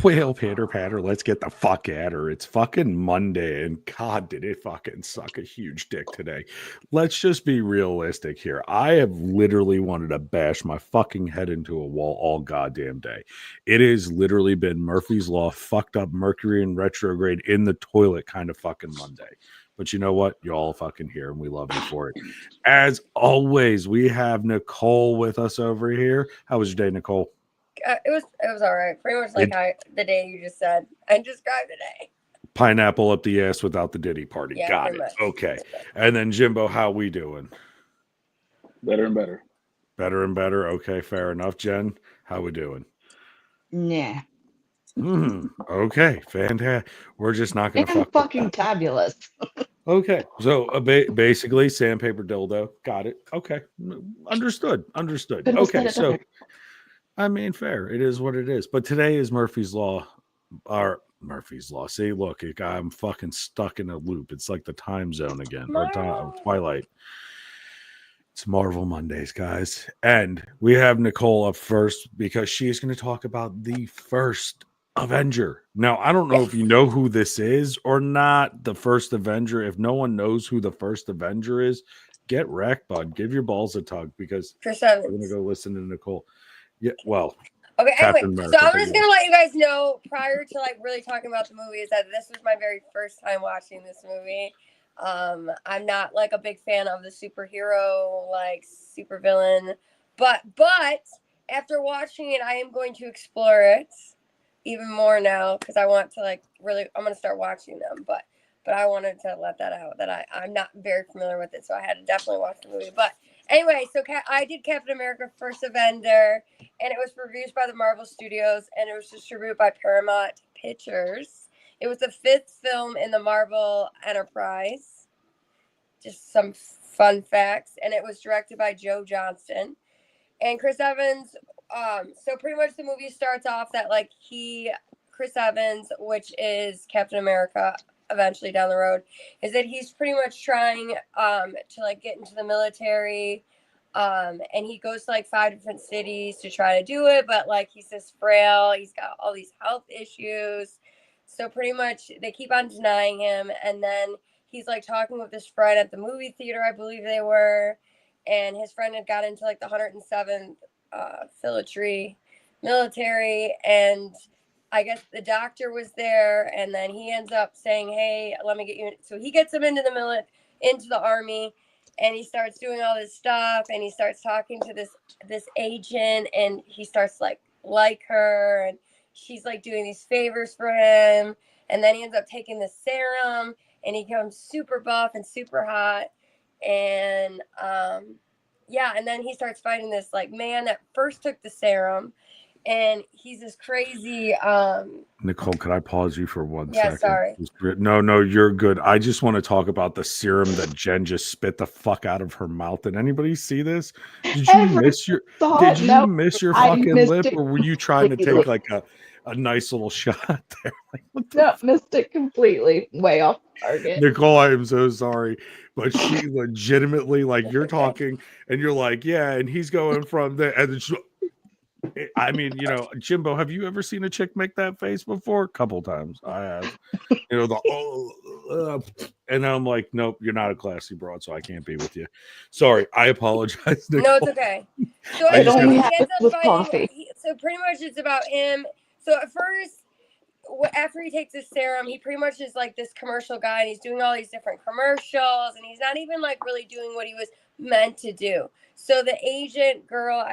Well, patter patter, let's get the fuck at her. It's fucking Monday, and God, did it fucking suck a huge dick today. Let's just be realistic here. I have literally wanted to bash my fucking head into a wall all goddamn day. It has literally been Murphy's Law, fucked up Mercury in retrograde in the toilet kind of fucking Monday. But you know what? You're all fucking here, and we love you for it. As always, we have Nicole with us over here. How was your day, Nicole? It was all right. Pretty much like the day you just said. I described the day. Pineapple up the ass without the Diddy party. Yeah, got it. much. Okay. And then Jimbo, how we doing? Better and better. Better and better. Okay, fair enough. Jen, how we doing? Nah. Okay, fantastic. We're just not going to fucking tabulous. Okay, so basically sandpaper dildo. Got it. Okay, understood. Okay, so I mean, fair. It is what it is. But today is Murphy's Law. Murphy's Law. See, look, I'm fucking stuck in a loop. It's like the time zone again, or Twilight. It's Marvel Mondays, guys. And we have Nicole up first because she's going to talk about the first Avenger. Now, I don't know if you know who this is or not, the first Avenger. If no one knows who the first Avenger is, get wrecked, bud. Give your balls a tug because we're going to go listen to Nicole. Yeah, well. Okay, anyway, so I'm just going to let you guys know prior to like really talking about the movie is that this was my very first time watching this movie. I'm not like a big fan of the superhero, like supervillain, but after watching it, I am going to explore it even more now because I want to like really, I'm going to start watching them, but I wanted to let that out that I'm not very familiar with it, so I had to definitely watch the movie. But anyway, so I did Captain America: First Avenger, and it was produced by the Marvel Studios, and it was distributed by Paramount Pictures. It was the 5th film in the Marvel Enterprise. Just some fun facts, and it was directed by Joe Johnston and Chris Evans. So pretty much the movie starts off that like Chris Evans, which is Captain America eventually down the road, is that he's pretty much trying to like get into the military, and he goes to like 5 different cities to try to do it, but like he's this frail, he's got all these health issues, so pretty much they keep on denying him. And then he's like talking with his friend at the movie theater, I believe they were, and his friend had got into like the 107th military, and I guess the doctor was there, and then he ends up saying, "Hey, let me get you." So he gets him into the army, and he starts doing all this stuff, and he starts talking to this agent, and he starts like her, and she's like doing these favors for him, and then he ends up taking the serum, and he becomes super buff and super hot, and and then he starts fighting this like man that first took the serum. And he's this crazy. Nicole, could I pause you for 1 yeah, second? Sorry. No, you're good. I just want to talk about the serum that Jen just spit the fuck out of her mouth. Did anybody see this? Did you miss your fucking lip, or were you trying to take like a nice little shot there? Like, missed it completely. Way off target. Nicole, I am so sorry, but she legitimately, like, you're talking and you're like, yeah, and he's going from there, and then I mean, Jimbo, have you ever seen a chick make that face before? A couple times. I have. And I'm like, nope, you're not a classy broad, so I can't be with you. Sorry, I apologize, Nicole. No, it's okay. So he ends up fighting. So pretty much it's about him. So at first, after he takes his serum, he pretty much is like this commercial guy, and he's doing all these different commercials, and he's not even like really doing what he was meant to do. So the agent girl,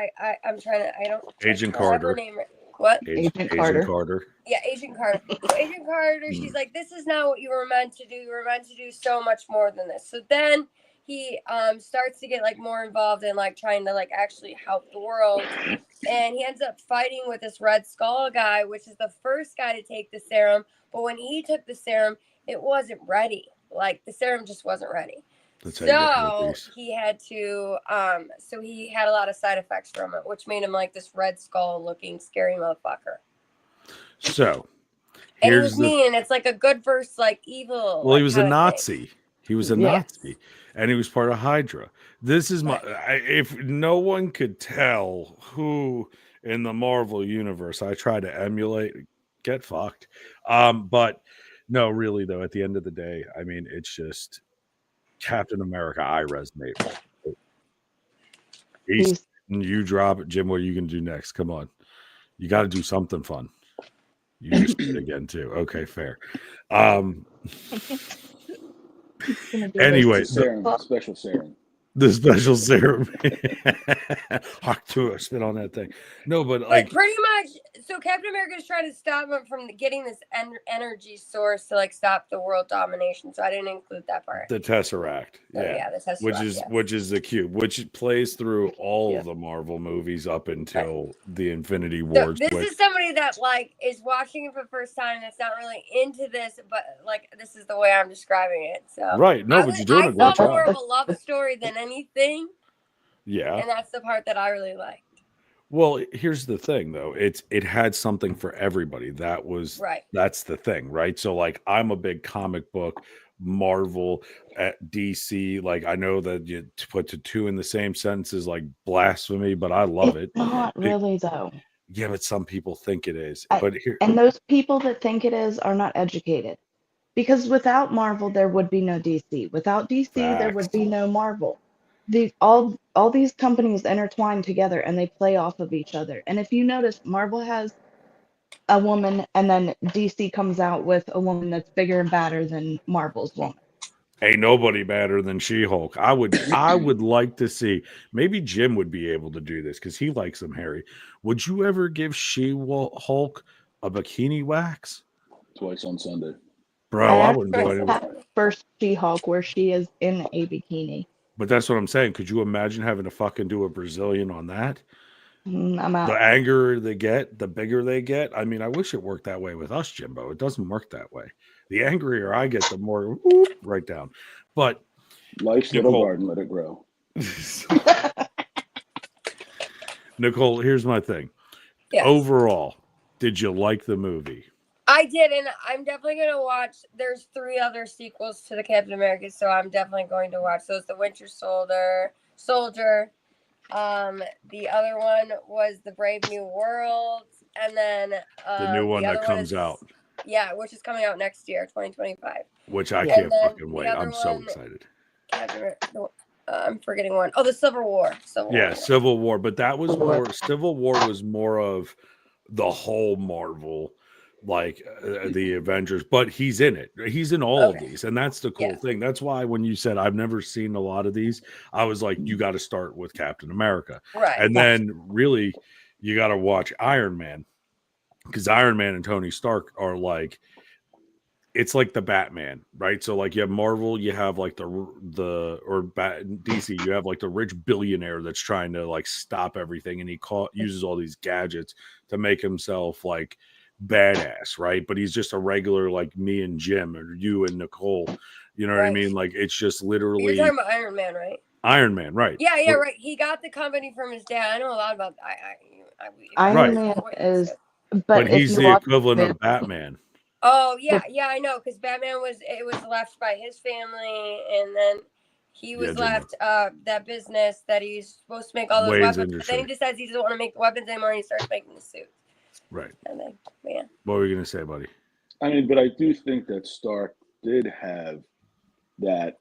I'm trying to, I don't. Agent Carter. Her name. What? Agent Carter. Yeah, Agent Carter. So Agent Carter, she's like, this is not what you were meant to do. You were meant to do so much more than this. So then he starts to get like more involved in like trying to like actually help the world. And he ends up fighting with this Red Skull guy, which is the first guy to take the serum. But when he took the serum, it wasn't ready. Like the serum just wasn't ready. That's how you get So herpes. he had to, so he had a lot of side effects from it, which made him like this Red Skull looking scary motherfucker. So And he here's was the mean. It's like a good versus like evil. well, he like, was a kinda thing. Nazi. He was a Yeah. Nazi, and he was part of Hydra. This is my. If no one could tell who in the Marvel universe I try to emulate, get fucked. But no, really though. At the end of the day, I mean, it's just Captain America. I resonate with. He's You drop it, Jim. What are you gonna do next? Come on, you got to do something fun. You just did again too. Okay, fair. gonna do Anyway, this. Special serum. the special serum. Hawk to a spit on that thing. No, but But like pretty much, so Captain America is trying to stop him from getting this energy source to like stop the world domination. So I didn't include that part. the Tesseract. So, Yeah. the Tesseract, Which is the cube, which plays through all Yeah. of the Marvel movies up until the Infinity So Wars. this is somebody that like is watching it for the first time that's not really into this, but like this is the way I'm describing it. So right. No, but you're doing a I great saw more job. of a love story than anything, Yeah. and that's the part that I really liked. Well, here's the thing though. It had something for everybody. That's the thing, right? So like I'm a big comic book Marvel at DC. Like I know that you put the two in the same sentence is like blasphemy, but I love It's it. not really though. Yeah, but some people think it is. I- But here And those people that think it is are not educated. Because without Marvel, there would be no DC. Without DC, there would facts. be no Marvel. All these companies intertwine together and they play off of each other. And if you notice, Marvel has a woman, and then DC comes out with a woman that's bigger and badder than Marvel's woman. Ain't nobody better than She-Hulk. I would like to see, maybe Jim would be able to do this because he likes them hairy. Would you ever give She-Hulk a bikini wax? Twice on Sunday. Bro, I I wouldn't do actually it. have first She-Hulk where she is in a bikini. But that's what I'm saying. Could you imagine having to fucking do a Brazilian on that? I'm The out. angrier they get, the bigger they get. I mean, I wish it worked that way with us, Jimbo. It doesn't work that way. The angrier I get, the more whoop, right down. But Life's Nicole, little garden, let it grow. Nicole, here's my thing. Yes. Overall, did you like the movie? I did, and I'm definitely going to watch. There's 3 other sequels to the Captain America, so I'm definitely going to watch those. The Winter Soldier. The other one was The Brave New World, and then The new one that comes out. Yeah, which is coming out next year, 2025. Which I Yeah. can't fucking wait. I'm so excited. I'm forgetting one. Oh, the Civil War. Civil War. But that was more, Civil War was more of the whole Marvel, like the Avengers. But he's in it. He's in all of these. And that's the cool thing. That's why when you said I've never seen a lot of these, I was like, you got to start with Captain America. Right. And then really, you got to watch Iron Man. Because Iron Man and Tony Stark are like, it's like the Batman, right? So like you have Marvel, you have like DC, you have like the rich billionaire that's trying to like stop everything, and he uses all these gadgets to make himself like badass, right? But he's just a regular like me and Jim or you and Nicole, you know what I mean? Like it's just literally. You're talking about Iron Man, right? Iron Man, right? Yeah, right. He got the company from his dad. I know a lot about Iron Man is, but he's the equivalent of Batman. Oh yeah, I know, because Batman was left by his family, and then he was left that business that he's supposed to make all those weapons. But then he decides he doesn't want to make the weapons anymore, and he starts making the suits. Right. And then, man. What were you gonna say, buddy? I mean, but I do think that Stark did have that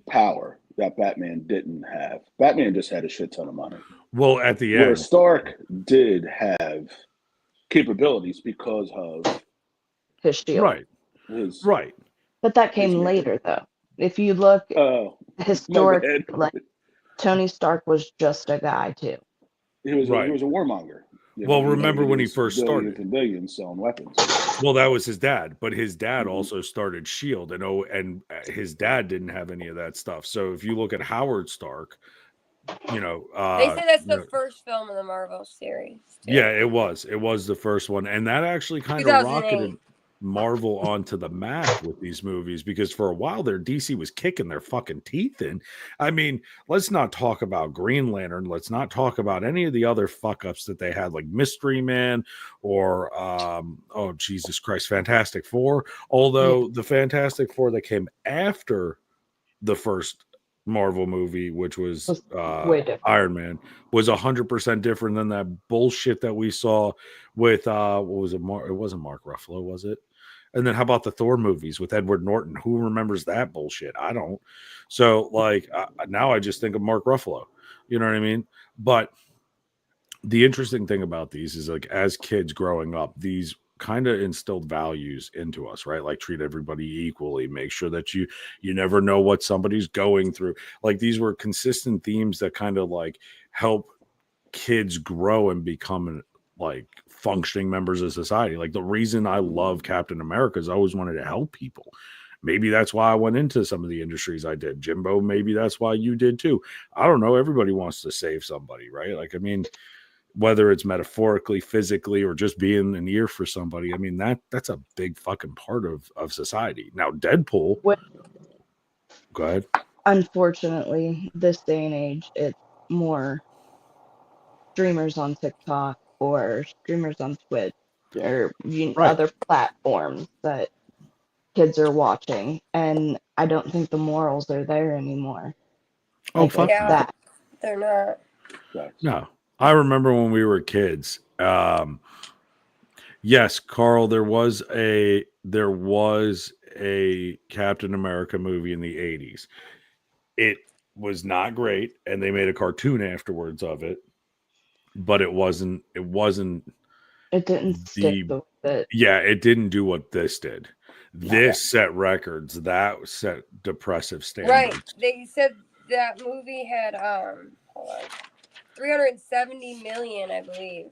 power that Batman didn't have. Batman just had a shit ton of money. Well, at the where end, Stark did have capabilities because of his shield. Right. Right. But that came later, though. If you look historically, like Tony Stark was just a guy too. He was a warmonger. Well, remember when he first started? Billions selling weapons. Well, that was his dad, but his dad also started S.H.I.E.L.D. and his dad didn't have any of that stuff. So if you look at Howard Stark, you know, they say that's the first film of the Marvel series. Too. Yeah, it was. It was the first one, and that actually kind of rocketed. Marvel onto the map with these movies, because for a while there, DC was kicking their fucking teeth in. I mean, let's not talk about Green Lantern. Let's not talk about any of the other fuck ups that they had, like Mystery Man or, oh, Jesus Christ, Fantastic Four. Although the Fantastic Four that came after the first Marvel movie, which was way different. Iron Man, was 100% different than that bullshit that we saw with what was it? It wasn't Mark Ruffalo, was it? And then how about the Thor movies with Edward Norton? Who remembers that bullshit? I don't. So like now I just think of Mark Ruffalo. You know what I mean? But the interesting thing about these is, like, as kids growing up, these kind of instilled values into us, right? Like, treat everybody equally, make sure that you never know what somebody's going through. Like, these were consistent themes that kind of like help kids grow and become like functioning members of society. Like, the reason I love Captain America is I always wanted to help people. Maybe that's why I went into some of the industries I did. Jimbo, maybe that's why you did too. I don't know. Everybody wants to save somebody, right? Like, I mean, whether it's metaphorically, physically, or just being an ear for somebody. I mean, that's a big fucking part of society. Now, Deadpool. Go ahead. Unfortunately, this day and age, it's more streamers on TikTok or streamers on Twitch or Right. other platforms that kids are watching, and I don't think the morals are there anymore. Oh, Like, fuck it's Yeah. that. They're not. No. I remember when we were kids. Yes, Carl, there was a Captain America movie in the 80s. It was not great, and they made a cartoon afterwards of it, but it wasn't It didn't stick with it. yeah, it didn't do what this did. No. This set records, that set depressive standards. Right. They said that movie had hold on, 370 million, I believe.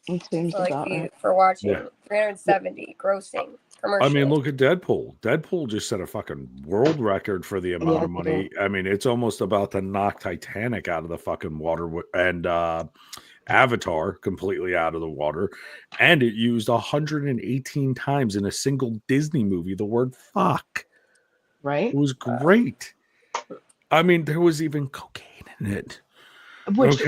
It seems For, like, about right. for watching. Yeah. 370 grossing commercial. I mean, look at Deadpool. Deadpool just set a fucking world record for the amount of money. I mean, it's almost about to knock Titanic out of the fucking water, and Avatar completely out of the water. And it used 118 times in a single Disney movie the word fuck. Right? It was great. I mean, there was even cocaine in it. Which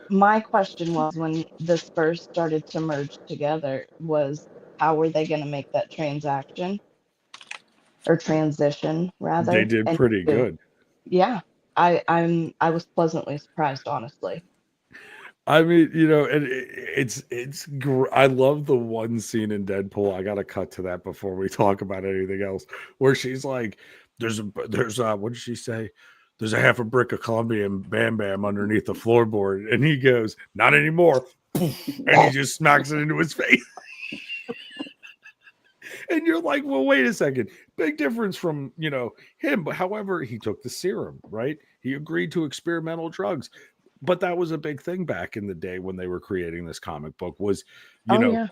my question was, when this first started to merge together, was how were they going to make that transaction or transition rather? They did pretty good. Yeah, I was pleasantly surprised, honestly. I mean, you know, and it's I love the one scene in Deadpool. I got to cut to that before we talk about anything else, where she's like, there's what did she say? There's a half a brick of Colombian Bam Bam underneath the floorboard. And he goes, not anymore. And he just smacks it into his face. And you're like, well, wait a second. Big difference from, you know, him. But however, he took the serum, right? He agreed to experimental drugs. But that was a big thing back in the day when they were creating this comic book, was, you know, yeah.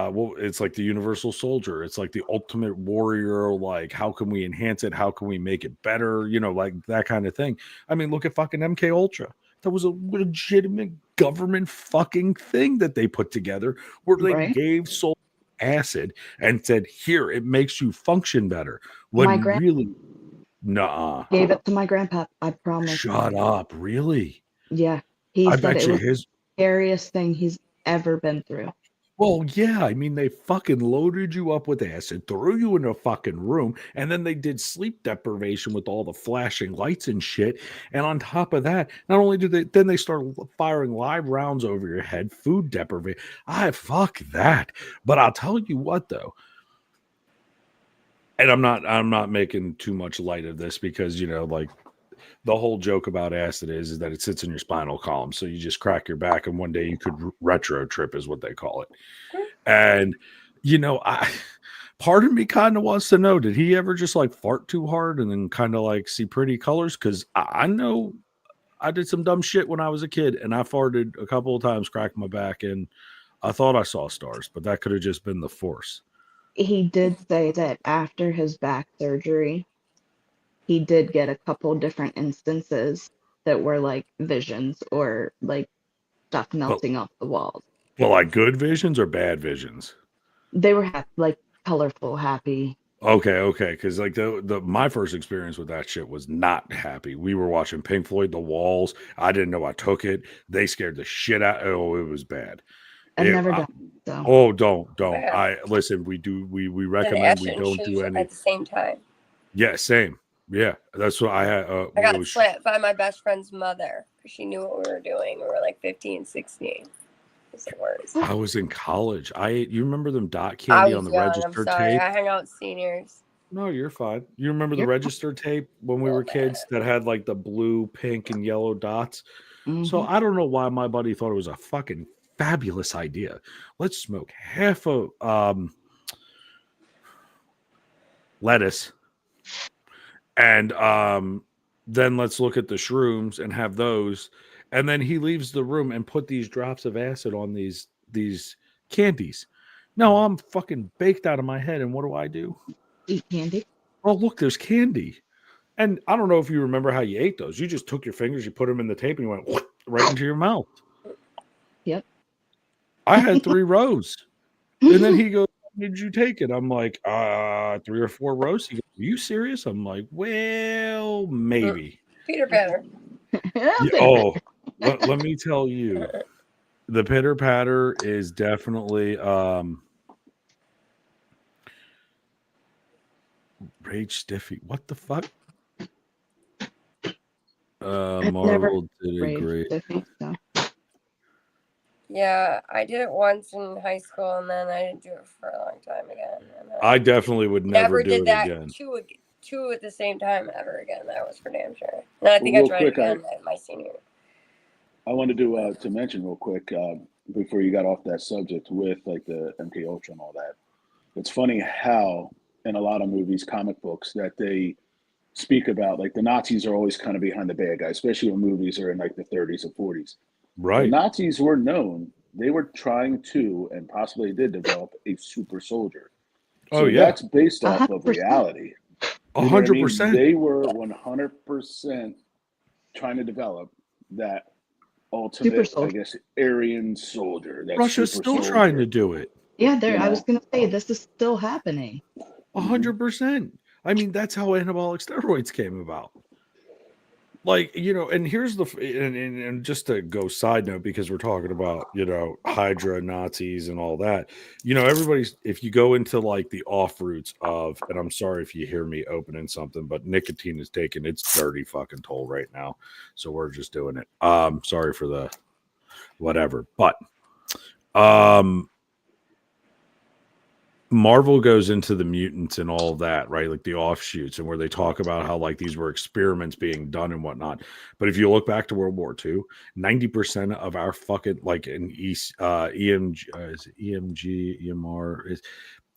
well, it's like the universal soldier. It's like the ultimate warrior. Like, how can we enhance it? How can we make it better? You know, like that kind of thing. I mean, look at fucking MK Ultra. That was a legitimate government fucking thing that they put together, where they gave soldiers acid and said, here, it makes you function better. When really, nah. Gave it to my grandpa, I promise. Shut up. Really? Yeah. He I said bet it you was the scariest thing he's ever been through. Well, yeah, I mean, they fucking loaded you up with acid, threw you in a fucking room, and then they did sleep deprivation with all the flashing lights and shit. And on top of that, not only did they started firing live rounds over your head, food deprivation. Fuck that. But I'll tell you what, though, and I'm not making too much light of this, because, you know, like, the whole joke about acid is that it sits in your spinal column. So you just crack your back, and one day you could retro trip, is what they call it. And, you know, part of me kind of wants to know, did he ever just like fart too hard and then kind of like see pretty colors? Because I know I did some dumb shit when I was a kid, and I farted a couple of times, cracked my back, and I thought I saw stars, but that could have just been the force. He did say that after his back surgery, he did get a couple different instances that were like visions or like stuff melting off the walls. Well, like good visions or bad visions? They were like colorful, happy. Okay, because like the my first experience with that shit was not happy. We were watching Pink Floyd, The Walls. I didn't know I took it. They scared the shit out. Oh, it was bad. I've never done it, so. Oh, don't. Bad. I listen. We And recommend we Ash and don't do Shush any. at the same time. Yeah, same. Yeah, that's what I had. I got slapped by my best friend's mother because she knew what we were doing. We were like 15, 16. It's the worst. I was in college. You remember them dot I candy was on the young. I'm register sorry. tape? I hung out with seniors. No, you're fine. You remember the You're register tape when we Oh, were kids that had like the blue, pink, and yellow dots? So Mhm. I don't know why my buddy thought it was a fucking fabulous idea. Let's smoke half a lettuce and then let's look at the shrooms and have those. And then he leaves the room and put these drops of acid on these candies. No, I'm fucking baked out of my head. And what do? Eat candy. Oh, look, there's candy. And I don't know if you remember how you ate those. You just took your fingers, you put them in the tape, and you went right into your mouth. Yep. I had 3 rows. And then he goes, "How did you take it?" I'm like, 3 or 4 rows. He goes, "Are you serious?" I'm like, "Well, maybe." Peter Patter. Yeah, oh, let me tell you, the pitter patter is definitely Rage Stiffy. What the fuck? I've never Marvel did a Rage great. Stiffy, so. Yeah, I did it once in high school, and then I didn't do it for a long time again. And I definitely would never do did it that again. two at the same time ever again. That was for damn sure. And I think Well, I tried real quick, again at my senior. I wanted to mention real quick before you got off that subject with like the MK Ultra and all that. It's funny how in a lot of movies, comic books, that they speak about like the Nazis are always kind of behind the bad guys, especially when movies are in like the 30s and 40s. The Right. Nazis were known; they were trying to and possibly did develop a super soldier. Oh So yeah, that's based off of 100%. reality. You know what I mean? 100%. They were 100% trying to develop that Super ultimate, I soldier. guess, Aryan soldier. That Russia's super still soldier. trying to do it. Yeah, You I was know? gonna say this is still happening. 100%. I mean, that's how anabolic steroids came about. Like, you know, and here's the and just to go side note, because we're talking about, you know, Hydra, Nazis, and all that. You know, everybody's, if you go into like the off routes of, and I'm sorry if you hear me opening something, but nicotine is taking its dirty fucking toll right now, so we're just doing it. Sorry for the whatever, but Marvel goes into the mutants and all of that, right? Like the offshoots, and where they talk about how like these were experiments being done and whatnot. But if you look back to World War II, 90% of our fucking like in EMG, is it EMG, EMR is,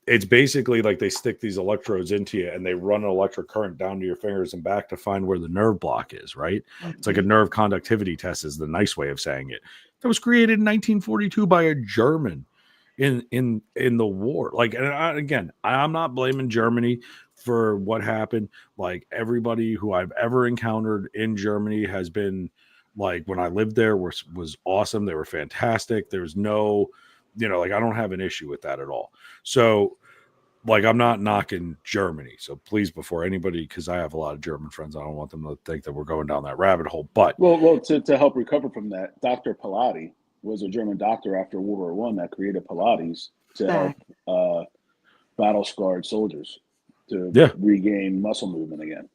it's basically like they stick these electrodes into you and they run an electric current down to your fingers and back to find where the nerve block is, right? It's like a nerve conductivity test is the nice way of saying it. That was created in 1942 by a German in the war. Like, and I'm not blaming Germany for what happened. Like, everybody who I've ever encountered in Germany has been like, when I lived there, was awesome. They were fantastic. There's no, you know, like, I don't have an issue with that at all. So like, I'm not knocking Germany. So please, before anybody, because I have a lot of German friends, I don't want them to think that we're going down that rabbit hole. But well, to help recover from that, Dr. Pilati was a German doctor after World War One that created Pilates to help battle scarred soldiers to regain muscle movement again.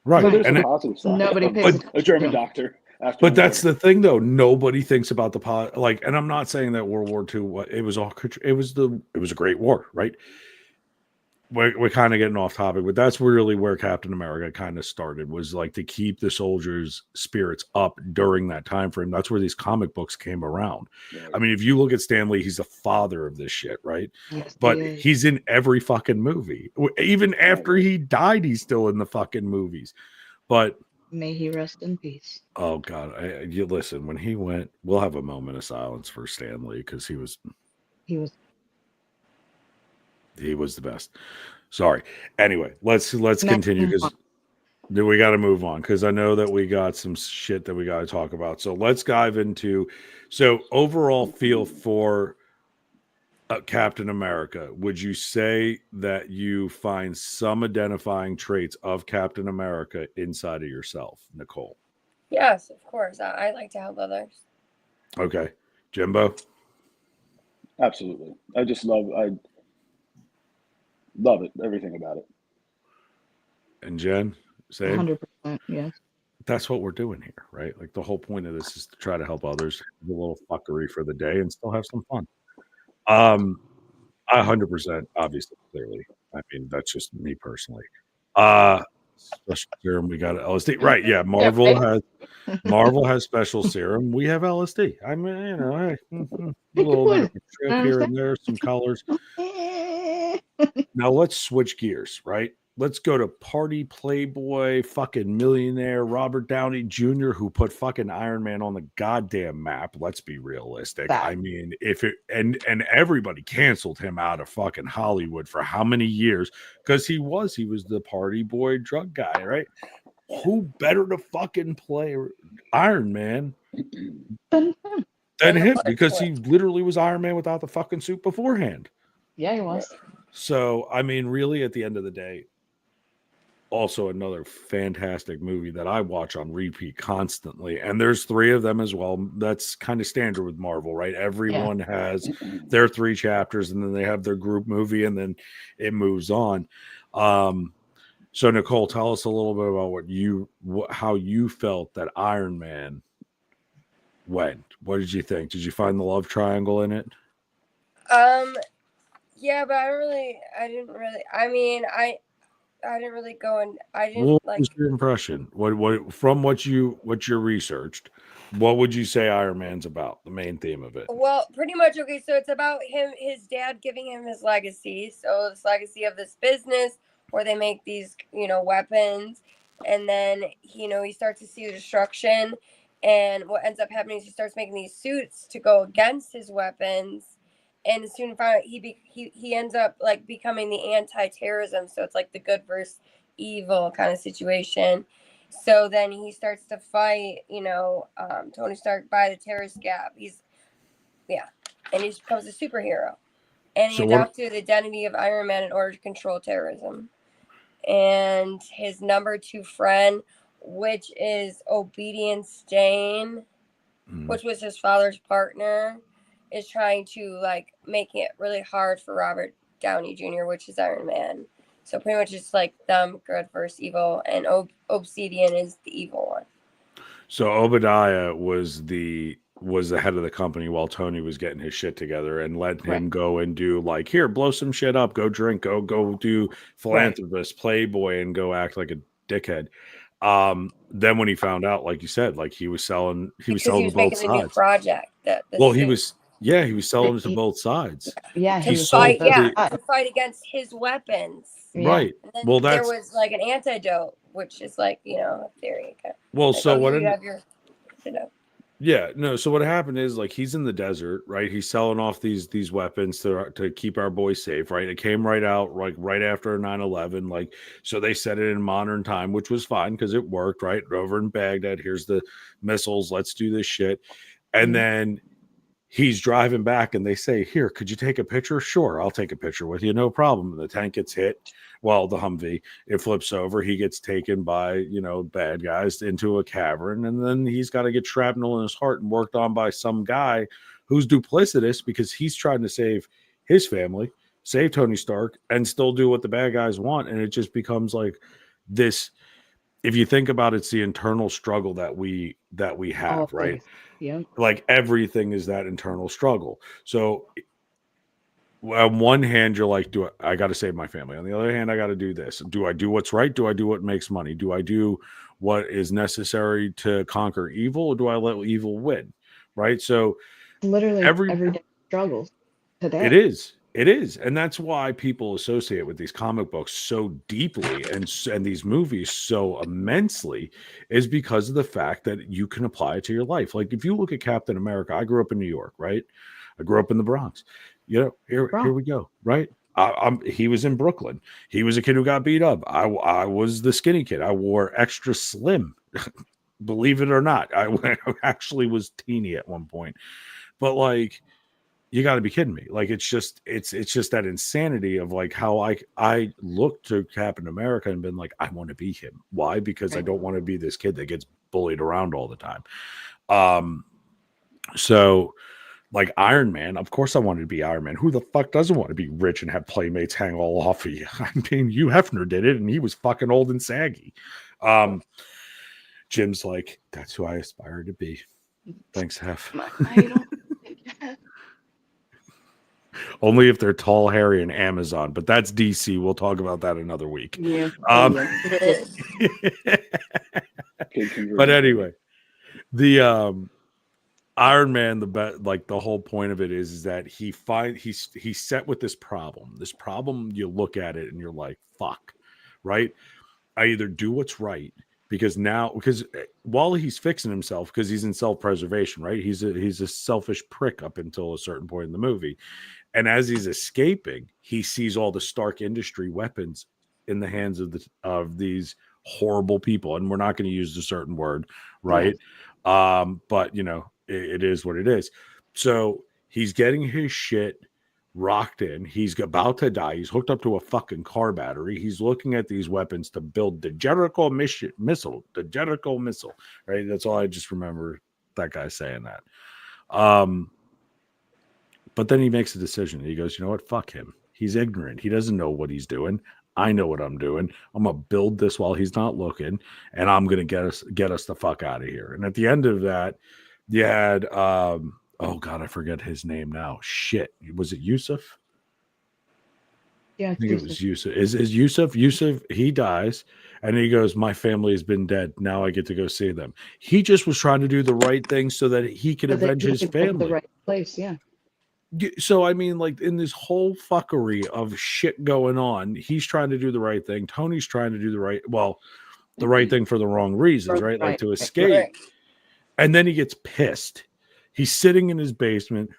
Right. So there's And a positive side. Nobody pays A German doctor. But that's the thing, though. Nobody thinks about the like, and I'm not saying that World War II. It was a great war, right? We're kind of getting off topic, but that's really where Captain America kind of started, was like to keep the soldiers' spirits up during that time frame. That's where these comic books came around. Right. I mean, if you look at Stan Lee, he's the father of this shit, right? Yes, But he's in every fucking movie. Even after he died, he's still in the fucking movies. But may he rest in peace. oh God, you listen, when he went, we'll have a moment of silence for Stan Lee, because he was the best. Sorry. Anyway, let's continue, because we got to move on, because I know that we got some shit that we got to talk about. So let's dive into, so overall feel for Captain America, would you say that you find some identifying traits of Captain America inside of yourself, Nicole? Yes, of course. I like to help others. Okay. Jimbo? Absolutely. I love it, everything about it. And Jen? Same? 100%. Yes. That's what we're doing here, right? Like the whole point of this is to try to help others, do a little fuckery for the day and still have some fun. 100%, obviously, clearly. I mean, that's just me personally. Special serum, we got LSD. Right, yeah. Yeah, right? Marvel has special serum. We have LSD. I mean, hey, a little bit of a trip here and there, some colors. Now let's switch gears, right? Let's go to party playboy, fucking millionaire Robert Downey Jr., who put fucking Iron Man on the goddamn map. Let's be realistic. That. I mean, if it and everybody canceled him out of fucking Hollywood for how many years? Because he was the party boy drug guy, right? Who better to fucking play Iron Man than him? Because he literally was Iron Man without the fucking suit beforehand. Yeah, he was. So, I mean, really, at the end of the day, also another fantastic movie that I watch on repeat constantly. And there's 3 of them as well. That's kind of standard with Marvel, right? Everyone has their 3 chapters and then they have their group movie and then it moves on. So Nicole, tell us a little bit about how you felt that Iron Man went. What did you think? Did you find the love triangle in it? Yeah, but I didn't really go and I didn't What like. was your impression? What from what you researched? What would you say Iron Man's about? The main theme of it. Well, pretty much. Okay, so it's about his dad giving him his legacy. So this legacy of this business where they make these, weapons, and then he starts to see the destruction, and what ends up happening is he starts making these suits to go against his weapons, and soon he ends up like becoming the anti-terrorism. So it's like the good versus evil kind of situation. So then he starts to fight, Tony Stark by the terrorist gap. And he becomes a superhero. And he adopted the identity of Iron Man in order to control terrorism. And his number 2 friend, which is Obedience Stane, which was his father's partner, is trying to like make it really hard for Robert Downey Jr., which is Iron Man. So pretty much it's like them good versus evil, and Obsidian is the evil one. So Obadiah was the head of the company while Tony was getting his shit together and let him go and do like, here, blow some shit up, go drink, go do philanthropist, playboy, and go act like a dickhead. Then when he found out, like you said, like he was selling to both sides. A new project he was selling to both sides. Yeah, to fight against his weapons. Right. Well, there was like an antidote, which is like, a theory. Well, like, so what? Yeah, no. So what happened is like he's in the desert, right? He's selling off these weapons to keep our boys safe, right? It came right out like right after 9/11, like so they set it in modern time, which was fine because it worked, right? Over in Baghdad, here's the missiles, let's do this shit, and then he's driving back and they say, here, could you take a picture? Sure, I'll take a picture with you, no problem. And the tank gets hit. Well, the Humvee, it flips over. He gets taken by, bad guys into a cavern. And then he's got to get shrapnel in his heart and worked on by some guy who's duplicitous because he's trying to save his family, save Tony Stark, and still do what the bad guys want. And it just becomes like this. If you think about it, it's the internal struggle that we have, right? Yeah. Like everything is that internal struggle. So on one hand, you're like, I got to save my family. On the other hand, I got to do this. Do I do what's right? Do I do what makes money? Do I do what is necessary to conquer evil? Or do I let evil win? Right. So literally everyday struggles today. It is. And that's why people associate with these comic books so deeply and these movies so immensely is because of the fact that you can apply it to your life. Like if you look at Captain America, I grew up in New York, right? I grew up in the Bronx. Here we go, right? He was in Brooklyn. He was a kid who got beat up. I was the skinny kid. I wore extra slim. Believe it or not, I actually was teeny at one point. But like, you got to be kidding me. Like, it's just that insanity of like how I look to Captain America and been like, I want to be him. Why? Because I don't want to be this kid that gets bullied around all the time. So like Iron Man, of course I wanted to be Iron Man. Who the fuck doesn't want to be rich and have playmates hang all off of you? I mean, Hugh Hefner did it and he was fucking old and saggy. Jim's like, that's who I aspire to be. Thanks, Hef. I don't think Only if they're tall, hairy, and Amazon, but that's DC. We'll talk about that another week. yeah. But anyway, the Iron Man, the whole point of it is that he's set with this problem. This problem, you look at it and you're like, fuck, right? I either do what's right because while he's fixing himself, because he's in self-preservation, right? He's a selfish prick up until a certain point in the movie. And as he's escaping, he sees all the Stark Industry weapons in the hands of these horrible people. And we're not going to use a certain word, right? Yeah. But it is what it is. So he's getting his shit rocked in. He's about to die. He's hooked up to a fucking car battery. He's looking at these weapons to build the Jericho missile. The Jericho missile, right? That's all I just remember that guy saying that. But then he makes a decision. He goes, you know what? Fuck him. He's ignorant. He doesn't know what he's doing. I know what I'm doing. I'm going to build this while he's not looking, and I'm going to get us the fuck out of here. And at the end of that, you had, oh God, I forget his name now. Shit. Was it Yusuf? Yeah, I think it was Yusuf. Is Yusuf? Yusuf, he dies, and he goes, my family has been dead. Now I get to go see them. He just was trying to do the right thing so that he could avenge his family. The right place, yeah. So, I mean, like, in this whole fuckery of shit going on, he's trying to do the right thing. Tony's trying to do the right thing for the wrong reasons, right? Like to escape. Right. And then he gets pissed. He's sitting in his basement.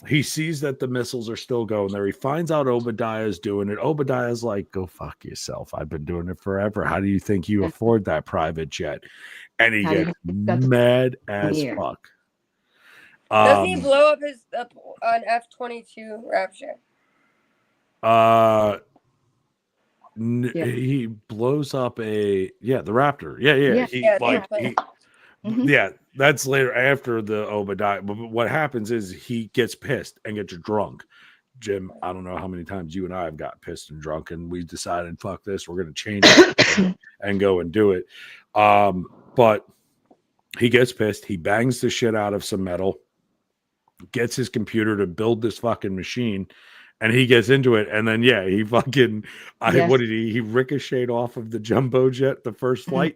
He sees that the missiles are still going there. He finds out Obadiah's doing it. Obadiah's like, go fuck yourself. I've been doing it forever. How do you think you afford that private jet? And he gets mad as fuck. Does he blow up an F-22 Rapture? He blows up the Raptor. Yeah. That's later after the Obadiah. But what happens is he gets pissed and gets drunk. Jim, I don't know how many times you and I have got pissed and drunk, and we decided, fuck this, we're going to change it and go and do it. But he gets pissed. He bangs the shit out of some metal, gets his computer to build this fucking machine, and he gets into it. And then, he fucking, what did he ricocheted off of the jumbo jet, the first flight,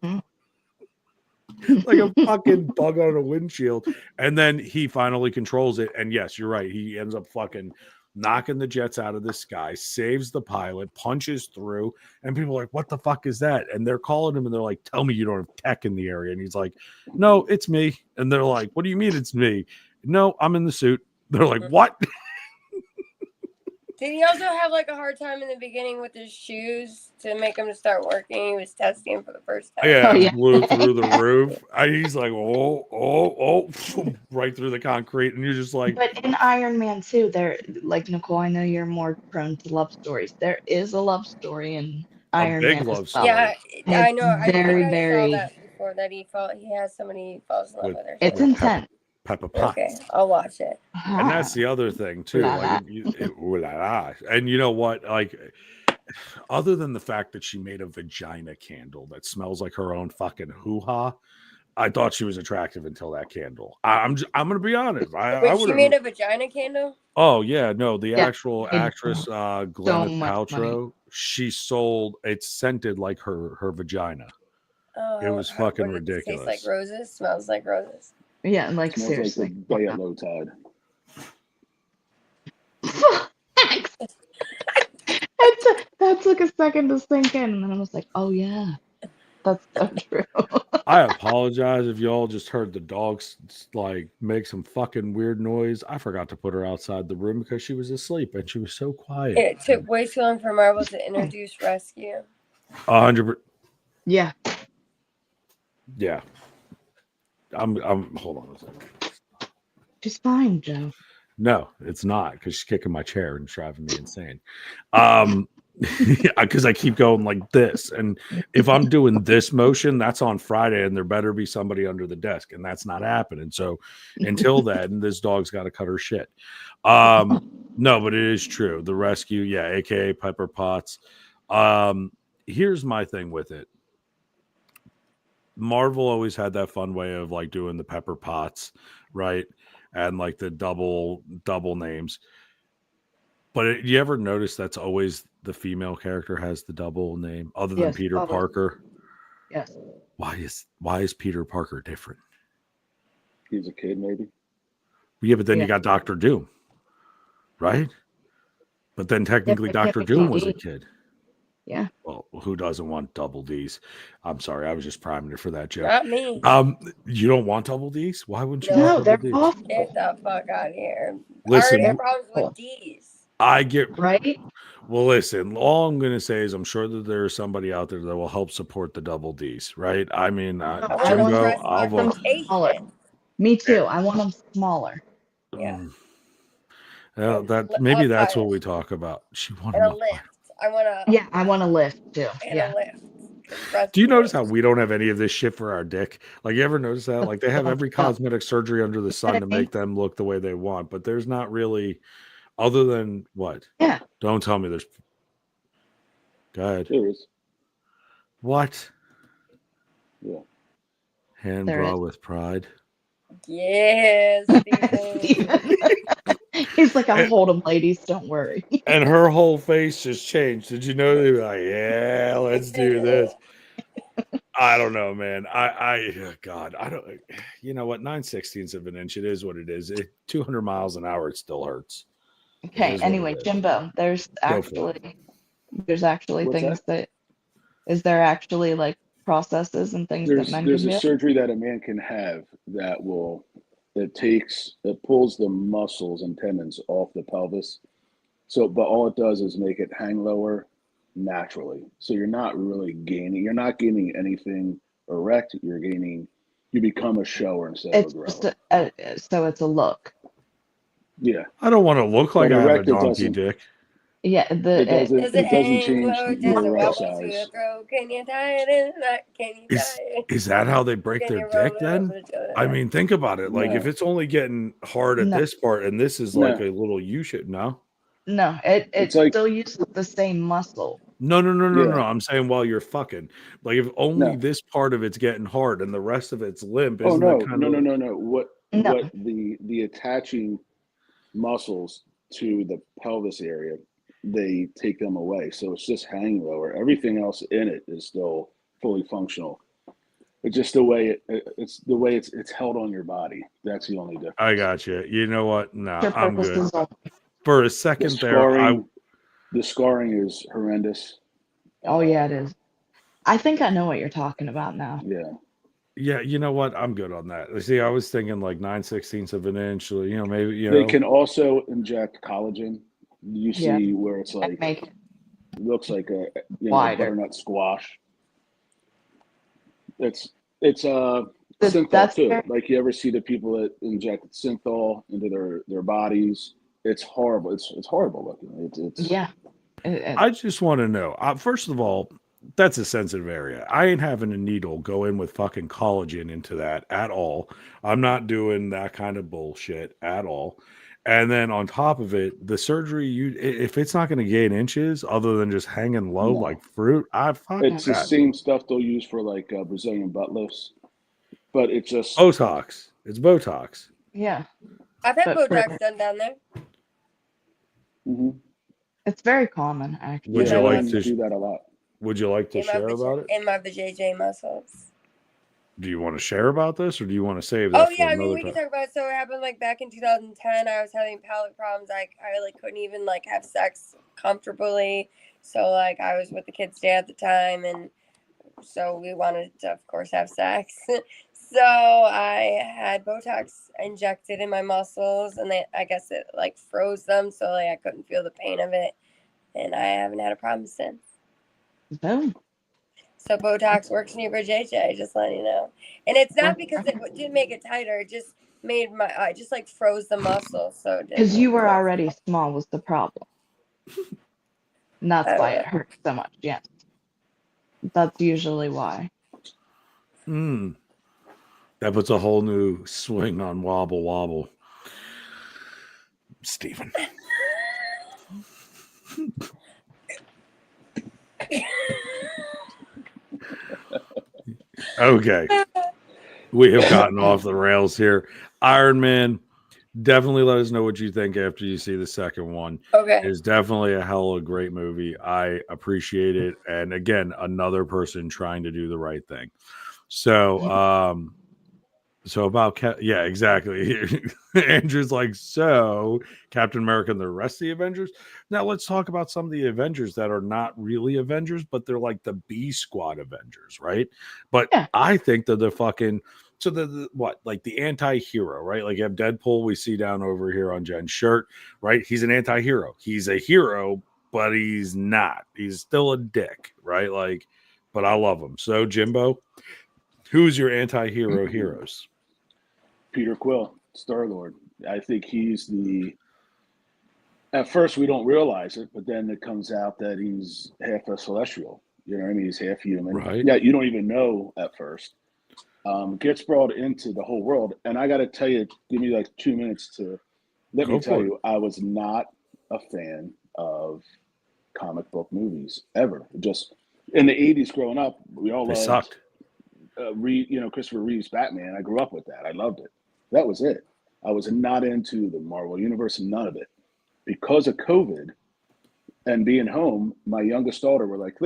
like a fucking bug on a windshield. And then he finally controls it. And yes, you're right. He ends up fucking knocking the jets out of the sky, saves the pilot, punches through, and people are like, what the fuck is that? And they're calling him and they're like, tell me you don't have tech in the area. And he's like, no, it's me. And they're like, what do you mean it's me? No, I'm in the suit. They're like, what? Did he also have like a hard time in the beginning with his shoes to make him start working? He was testing for the first time. Yeah, blew through the roof. He's like, oh, right through the concrete. And you're just like. But in Iron Man 2, there, like, Nicole, I know you're more prone to love stories. There is a love story in Iron Man. Love story. Yeah, I know. I think I saw that before, that he has somebody he falls in love with. It's intense. Peppa Potts. Okay, I'll watch it. And that's the other thing too. Like, and you know what? Like, other than the fact that she made a vagina candle that smells like her own fucking hoo-ha, I thought she was attractive until that candle. I'm gonna be honest. She made a vagina candle? Oh yeah, no, the actual actress Gwyneth Paltrow, she sold. It's scented like her vagina. Oh, it was fucking ridiculous. Tastes like roses. Smells like roses. Yeah, like seriously. Like at low tide. That took a second to sink in, and then I was like, "Oh yeah, that's so true." I apologize if y'all just heard the dogs like make some fucking weird noise. I forgot to put her outside the room because she was asleep and she was so quiet. It took way too long for Marvel to introduce Rescue. 100%. Yeah. I'm hold on a second. She's fine, Joe. No, it's not because she's kicking my chair and driving me insane. Because I keep going like this, and if I'm doing this motion, that's on Friday, and there better be somebody under the desk, and that's not happening. So until then, this dog's got to cut her shit. No, but it is true. The rescue, yeah, aka Pepper Potts. Here's my thing with it. Marvel always had that fun way of like doing the Pepper Potts, right? And like the double names. But you ever notice that's always the female character has the double name other than Yes, Peter always. Parker? Yes. Why is Peter Parker different? He's a kid, maybe. Yeah, but then Yeah. you got Doctor Doom, right? But then technically but Doctor Kevin Doom was a DD. kid. Yeah. Well, who doesn't want double D's? I'm sorry, I was just priming it for that joke. Not me. You don't want double D's? Why wouldn't you No, want No, double they're D's? awful. Get the fuck out of here. Listen, I already have problems Cool. with D's. I get Right? Well, listen, all I'm going to say is I'm sure that there's somebody out there that will help support the double D's, right? I mean, No, I I will want Jimbo, trust I'll your vote. smaller. reputation. Me too. I want them smaller. Yeah. Maybe Up that's higher. what we talk about. She wanted And a to lift. I want to. Yeah, I want a lift too. And Yeah. a lift. Do you notice how we don't have any of this shit for our dick? Like, you ever notice that? But Like, they have every no. cosmetic surgery under the sun to Kidding me? make them look the way they want, but there's not really, other than what? Yeah. Don't tell me there's. Go ahead. There is. What? Yeah. Hand There bra is. with pride. Yes, Steven. He's like, I'll hold them, ladies. Don't worry. And her whole face just changed. Did you know? They were like, yeah, let's do this. I don't know, man. God, I don't. You know what? 9/16 of an inch. It is what it is. 200 miles an hour. It still hurts. Okay. is what Anyway, it is. Jimbo, there's Go for it. actually What's things that is there actually like processes and things that There's men there's can a do? surgery that a man can have that it pulls the muscles and tendons off the pelvis. So, but all it does is make it hang lower naturally. So you're not gaining anything erect. You become a shower instead of a It's just grower. so it's a look. Yeah, I don't want to look like but I have a erect it donkey doesn't. dick. Yeah, It the doesn't. Does it It doesn't hang change low? the Does it erect wobble to your size. throat? Can you tie it in? Can you Is tie it? is that how they break Can their you roll dick it then? over to I mean, think about it. Like, if No, it's only getting hard at no, this part and this is like no. a little U shape, no? no, it It's like still uses the same muscle. No. yeah, I'm saying while you're fucking, like, if only no. this part of it's getting hard and the rest of it's limp, Oh isn't that no, kind no, of no, no, no. What No, what the attaching muscles to the pelvis area, they take them away. So it's just hanging lower. Everything else in it is still fully functional. It's just the way it's held on your body. That's the only I difference. got you. You know what? No, for I'm good. purposes only. For a The second there, scarring, the scarring is horrendous. Oh yeah, it is. I think I know what you're talking about now. yeah, you know what? I'm good on that. See, I was thinking like 9/16 of an inch, maybe, They can also inject collagen. You Yeah, see where it's and like make it looks like a wider. butternut squash. It's synthol That's too. very, Like, you ever see the people that inject synthol into their bodies? It's horrible. It's horrible looking. It's yeah. I just want to know. First of all, that's a sensitive area. I ain't having a needle go in with fucking collagen into that at all. I'm not doing that kind of bullshit at all. And then on top of it, the surgery, if it's not going to gain inches other than just hanging low no. like fruit, I fuck It's the that. same stuff they'll use for like Brazilian butt lifts, but it just Botox. It's Botox. Yeah, I've had but Botox done down there. mhm. it's very common actually. Would Yeah, you like men to? do that a lot. Would you like to In my share about it? in my vajayjay muscles. Do you want to share about this, or do you want to save Oh that yeah, for I mean another we can time? talk about it. So it happened like back in 2010. I was having pelvic problems. Like I like couldn't even like have sex comfortably. So like I was with the kid's dad at the time, and so we wanted to, of course, have sex. So I had Botox injected in my muscles, and I guess it like froze them, so like I couldn't feel the pain of it, and I haven't had a problem since. Boom. So Botox works in your vajayjay, just letting you know. And it's not because it didn't make it tighter. It just made my I just like froze the muscle, so it Because didn't you were go. already small was the problem. And that's I why don't it hurts so much. Yes. That's usually why. Mm. That puts a whole new swing on wobble wobble. Stephen. Okay. We have gotten off the rails here. Iron Man, definitely let us know what you think after you see the second one. Okay. It's definitely a hell of a great movie. I appreciate it. And again, another person trying to do the right thing. So, so about yeah, exactly. Andrew's like, so Captain America and the rest of the Avengers. Now let's talk about some of the Avengers that are not really Avengers, but they're like the B squad Avengers, right? But Yeah. I think that the fucking the what, like the anti-hero, right? Like you have Deadpool, we see down over here on Jen's shirt, right? He's an anti-hero. He's a hero, but he's not. He's still a dick, right? Like, but I love him. So Jimbo, who's your anti-hero heroes? Peter Quill, Star-Lord. I think he's the. At first, we don't realize it, but then it comes out that he's half a celestial. You know what I mean? He's half human. Right. Yeah, you don't even know at first. Gets brought into the whole world, and I got to tell you, give me like 2 minutes to let Go me tell for it. you, I was not a fan of comic book movies ever. Just in the '80s, growing up, we all They loved sucked. Christopher Reeve's Batman. I grew up with that. I loved it. That was it. I was not into the Marvel Universe, none of it. Because of COVID and being home, my youngest daughter were like,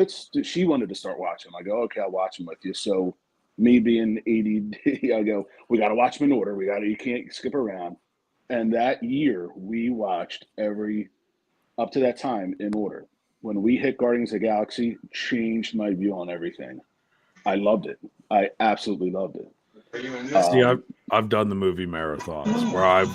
she wanted to start watching. I go, okay, I'll watch them with you. So me being ADD, I go, we got to watch them in order. You can't skip around. And that year we watched up to that time in order. When we hit Guardians of the Galaxy, changed my view on everything. I loved it. I absolutely loved it. See, I've done the movie marathons where I've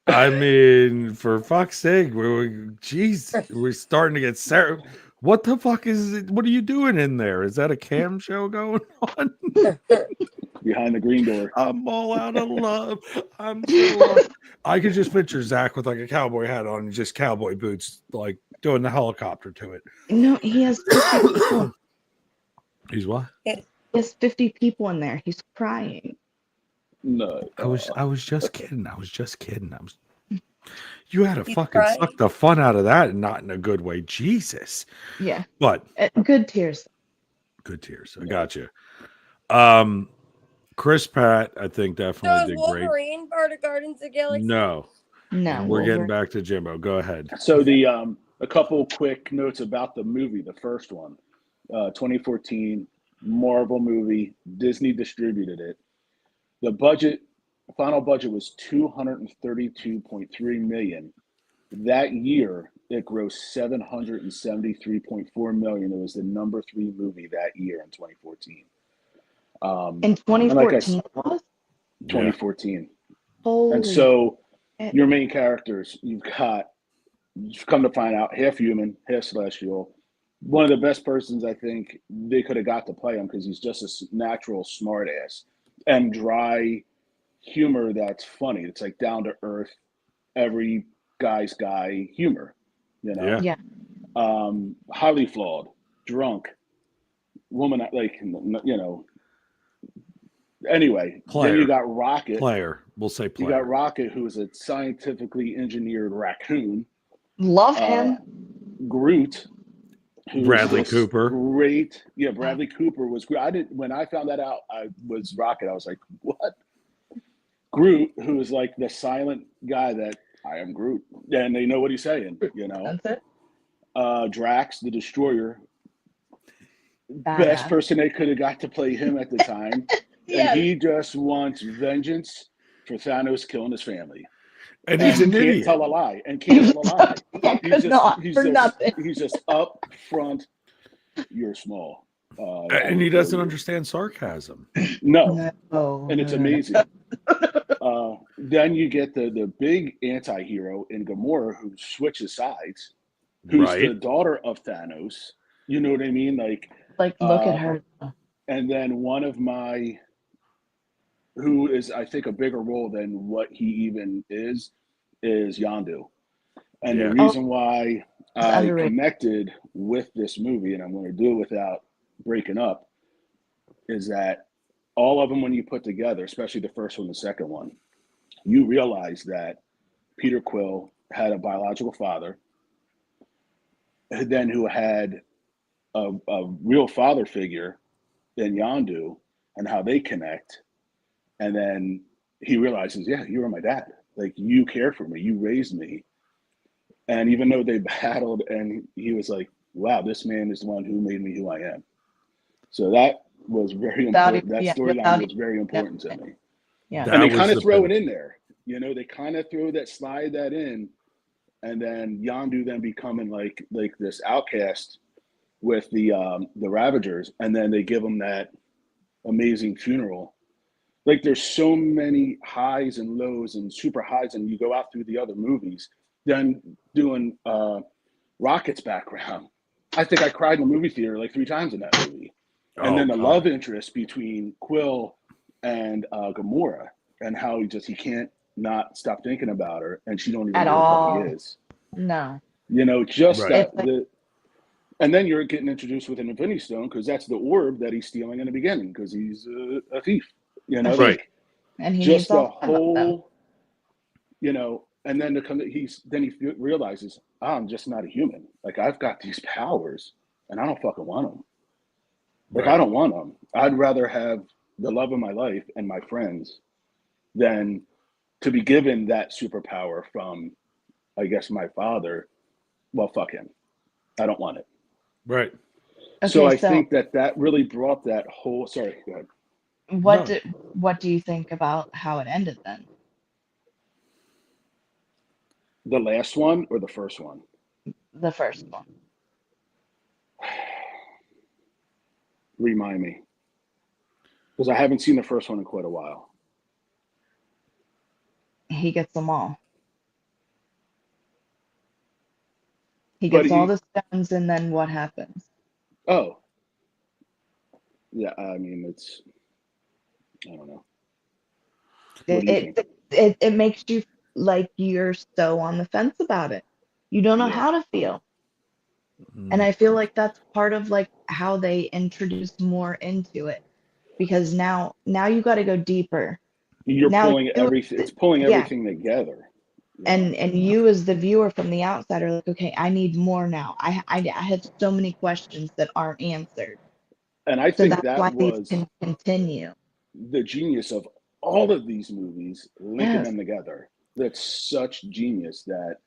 I mean, for fuck's sake, we're starting to get Sarah. What the fuck is it? What are you doing in there? Is that a cam show going on? Behind the green door. I'm all out of love. I'm so. I could just picture Zach with like a cowboy hat on and just cowboy boots, like doing the helicopter to it. No, he has 50 people. He's what? He has 50 people in there. He's crying. No. I was just kidding. I was just kidding. You had to He's fucking crying? suck the fun out of that and not in a good way. Jesus. Yeah. But Good tears. good tears. I got you. Chris Pratt, I think So definitely is did great. Wolverine part of Guardians of the Galaxy? No. No. And we're getting Wolverine. back to Jimbo. Go ahead. So a couple quick notes about the movie, the first one, 2014 Marvel movie. Disney distributed it. The final budget was $232.3 million. That year, it grossed $773.4 million. It was the number 3 movie that year in 2014. In 2014 like 2014. Holy. And so your main characters, you've come to find out, half human, half celestial. One of the best persons I think they could have got to play him because he's just a natural smartass and dry humor that's funny. It's like down to earth, every guy's guy humor, you know? Yeah. Highly flawed, drunk, woman, like, you know. Anyway, then you got Rocket. We'll say player. You got Rocket, who's a scientifically engineered raccoon. Love him. Groot. Bradley Cooper. Great. Yeah, Bradley Cooper was great. When I found that out, I was Rocket. I was like, what? Groot, who is like the silent guy that I am Groot. And they know what he's saying, you know. That's it. Drax, the Destroyer. Badass. Best person they could have got to play him at the time. Yes. And he just wants vengeance for Thanos killing his family. And he's an can't idiot. tell a lie. And can't tell a lie. Yeah, could not for nothing. He's just up front. You're small. And he doesn't understand sarcasm. No. No. And it's amazing. Then you get the big anti-hero in Gamora who switches sides who's the Right. daughter of Thanos. You know what I mean? Like, look at Uh, her. and then one of my, who is I think a bigger role than what he even is Yondu. And the Yeah. Oh, reason why it's I underrated. connected with this movie, and I'm going to do it without breaking up, is that all of them, when you put together, especially the first one, the second one, you realize that Peter Quill had a biological father, then who had a real father figure in Yondu, and how they connect. And then he realizes, yeah, you were my dad. Like, you cared for me, you raised me. And even though they battled, and he was like, wow, this man is the one who made me who I am. So that was very Without important. That yeah, storyline without was very important to knowing it. me. Yeah. And they That kind was of the throw it pinnacle. in there. You know, they kind of throw that, slide that in, and then Yondu then becoming like this outcast with the Ravagers, and then they give him that amazing funeral. Like, there's so many highs and lows and super highs, and you go out through the other movies. Then doing Rocket's background, I think I cried in the movie theater like 3 times in that movie. And Oh then the love God. interest between Quill and Gamora, and how he can't not stop thinking about her, and she don't even At know who the fuck he all. is. No. You know, just Right. that It's like, and then you're getting introduced with an Infinity Stone, because that's the orb that he's stealing in the beginning, because he's a thief. You a know, thief, Right. like, and he needs just the all 5 of them. whole, and then he realizes, oh, I'm just not a human. Like, I've got these powers, and I don't fucking want them. Like, I Right. don't want them. I'd rather have the love of my life and my friends than to be given that superpower from, I guess, my father. Well, fuck him. I don't want it. Right. So Okay, I so think that really brought that whole. Sorry, go ahead. No. what do you think about how it ended then? The last one or the first one? The first one. Remind me, because I haven't seen the first one in quite a while. He gets them all. He But gets all the stones, and then what happens? oh, yeah. I mean, I don't know. What It do you think? it makes you like you're so on the fence about it. You don't know Yeah, how to feel. And Mm, I feel like that's part of like how they introduce more into it, because now you got to go deeper. you're Now pulling you, everything. It's pulling yeah, everything together. and you as the viewer from the outside are like, okay, I need more now. I have so many questions that aren't answered. And I So think that's that why these was can continue. the genius of all of these movies, linking Yes. them together. That's such genius that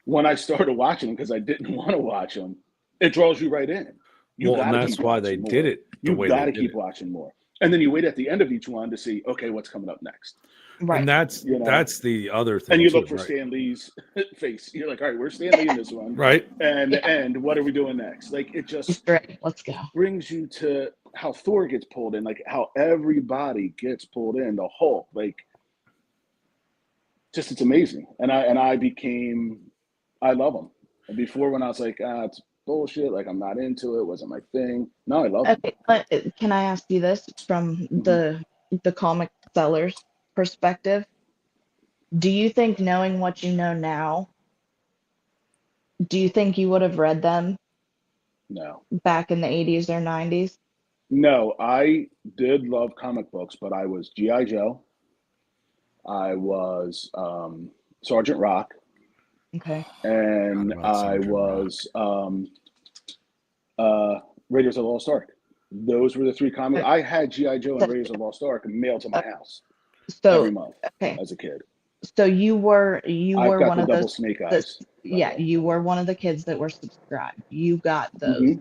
when I started watching them, because I didn't want to watch them, it draws you right in. You well, got and to that's keep why they watching did more. it the You way they got to did keep it. watching more. And then you wait at the end of each one to see, okay, what's coming up next? Right. And that's You know, that's the other and thing you too, look for right? Stan Lee's face. You're like, all right, where's Stan Lee in this one? Right. And Yeah. the end, what are we doing next? Like, it just Easter egg. Let's go. brings you to how Thor gets pulled in, like how everybody gets pulled in, the Hulk, like, just it's amazing. And I love them. And before, when I was like, it's bullshit, like, I'm not into it, wasn't my thing. No, I love them. Okay, can I ask you this from Hmm. the comic seller's perspective? Do you think, knowing what you know now, do you think you would have read them No, back in the 80s or 90s? no, I did love comic books, but I was GI Joe. I was Sergeant Rock, Okay. Forgot and about I Sergeant Rock. was uh, Raiders of the Lost Ark. Those were the 3 comics. Uh, I had GI Joe and So, Raiders of the Lost Ark mailed to uh, my house every so month okay. as a kid. So you I've were got one the of double those snake that, eyes, by the yeah, way. you were one of the kids that were subscribed. You got those Hmm.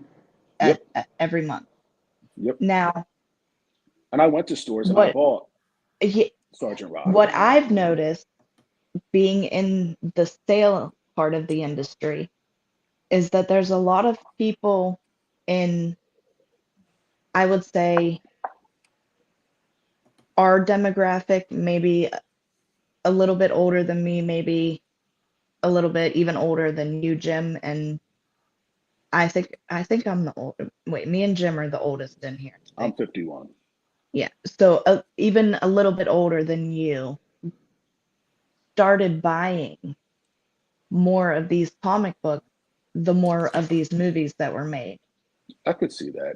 Yep, at every month. yep. Now, And I went to stores and I what bought he- Sergeant Rock. what I've noticed being in the sale part of the industry is that there's a lot of people in, I would say, our demographic, maybe a little bit older than me, maybe a little bit even older than you, Jim, and I think I'm the old. Wait, me and Jim are the oldest in here I'm today. 51. Yeah, so even a little bit older than you started buying more of these comic books, the more of these movies that were made. I could see that.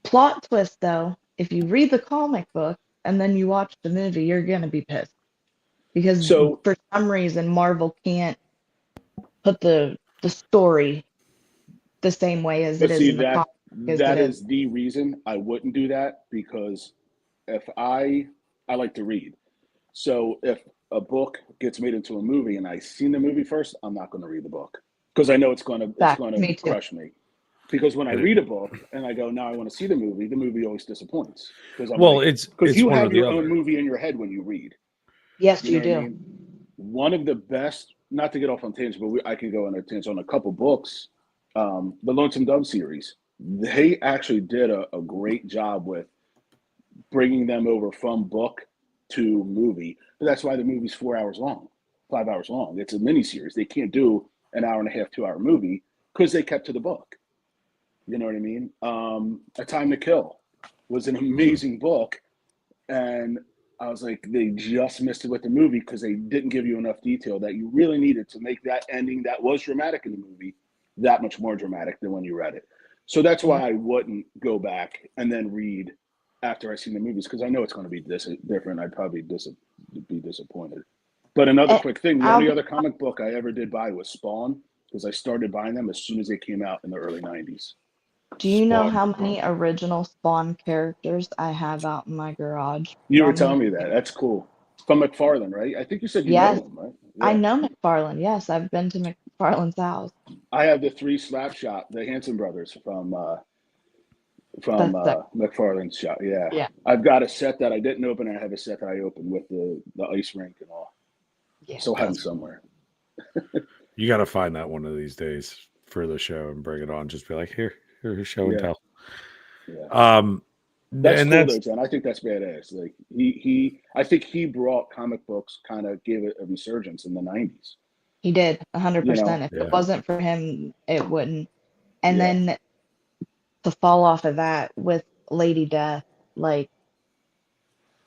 Plot twist though, if you read the comic book and then you watch the movie, you're gonna be pissed because So, for some reason Marvel can't put the story the same way as it but is see in the that comic as it that is. is the reason I wouldn't do that, because if I like to read. So if a book gets made into a movie and I've seen the movie first, I'm not going to read the book because I know it's Fact, going to me too. crush me. Because when I It- read a book and I go, now I want to see the movie always disappoints because I'm well, like, because it's you one or have the your own other. movie in your head when you read. Yes, You know you what I do. mean? One of the best, not to get off on tangent, but I can go on a tangent on a couple books. The Lonesome Dove series, they actually did a great job with bringing them over from book to movie. But that's why the movie's 4 hours long, 5 hours long. It's a mini series. They can't do an hour and a half, 2 hour movie because they kept to the book. You know what I mean? A Time to Kill was an amazing book, and I was like, they just missed it with the movie because they didn't give you enough detail that you really needed to make that ending that was dramatic in the movie that much more dramatic than when you read it. So that's why I wouldn't go back and then read after I've seen the movies, because I know it's going to be different. I'd probably be disappointed. But another And quick thing, the I'll only be, other comic book I ever did buy was Spawn, because I started buying them as soon as they came out in the early 90s. do you know Spawn. how many original Spawn characters I have out in my garage You were from telling the me that. That's cool. From McFarlane, right? I think you said you know Yes, him, right? I Yeah. know McFarlane. Yes, I've been to McFarlane's house. I have the three slap shot, the Hanson brothers from That's that. McFarlane's shop. Yeah, Yeah. I've got a set that I didn't open. I have a set that I opened with the ice rink and all. Yeah, So I have them that's somewhere. You got to find that one of these days for the show and bring it on. Just be like, here's show and Yeah, tell. yeah. Um, That's and cool that's though, John. I think that's badass. Like I think he brought comic books, kind of gave it a resurgence in the '90s. he did You 100%. know? If it yeah. wasn't for him, it wouldn't. And Yeah. then to fall off of that with Lady Death, like